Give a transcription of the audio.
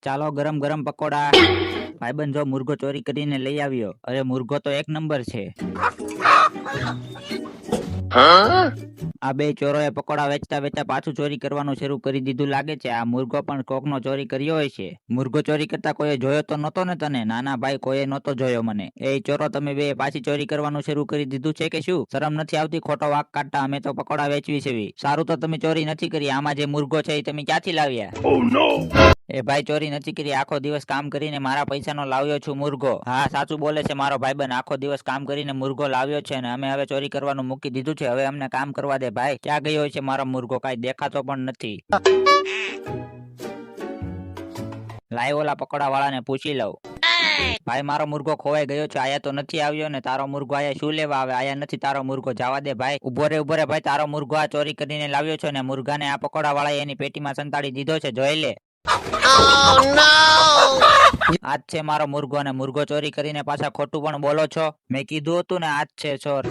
ચાલો ગરમ ગરમ પકોડા. ભાઈબંધ જો મુર્ગો ચોરી કરીને લઈ આવ્યો. અરે મુર્ગો તો એક નંબર છે. આ બે ચોરોએ પકોડા વેચતા વેચતા પાછું ચોરી કરવાનું શરૂ કરી દીધું લાગે છે. આ મુર્ગો પણ કોકનો ચોરી કર્યો હોય છે. મુર્ગો ચોરી કરતા કોઈએ જોયો તો નતો ને તને? નાના ભાઈ, કોઈએ નતો જોયો મને. એ ચોરો, તમે બે પાછી ચોરી કરવાનું શરૂ કરી દીધું છે કે શું? શરમ નથી આવતી ખોટો વાંક કાઢતા? અમે તો પકોડા વેચવી છે. સારું તો તમે ચોરી નથી કરી. આમાં જે મુર્ગો છે એ તમે ક્યાંથી લાવ્યા? એ ભાઈ, ચોરી નથી કરી. આખો દિવસ કામ કરીને મારા પૈસાનો લાવ્યો છું મુર્ગો. હા, સાચું બોલે છે મારો ભાઈબંધ. આખો દિવસ કામ કરીને મુર્ગો લાવ્યો છે ને અમે હવે ચોરી કરવાનું મૂકી દીધું છે. હવે અમને કામ કરવા દે ભાઈ. ક્યાં ગયો છે મારો મુર્ગો? કાંઈ દેખાતો પણ નથી. લાય ઓલા પકોડા વાળાને પૂછી લઉં. ભાઈ, મારો મુર્ગો ખોવાઈ ગયો છે. આયા તો નથી આવ્યો ને? તારો મુર્ગો આયા શું લેવા આવે? આયા નથી તારો મુર્ગો. જવા દે ભાઈ. ઉભો રે ભાઈ. તારો મુર્ગો આ ચોરી કરીને લાવ્યો છે ને મુર્ગાને આ પકોડા વાળાએ એની પેટીમાં સંતાડી દીધો છે. જોઈ લે. આજ છે મારો મુર્ગો. અને મુર્ગો ચોરી કરીને પાછા ખોટું પણ બોલો છો? મેં કીધું હતું ને આજ છે ચોર.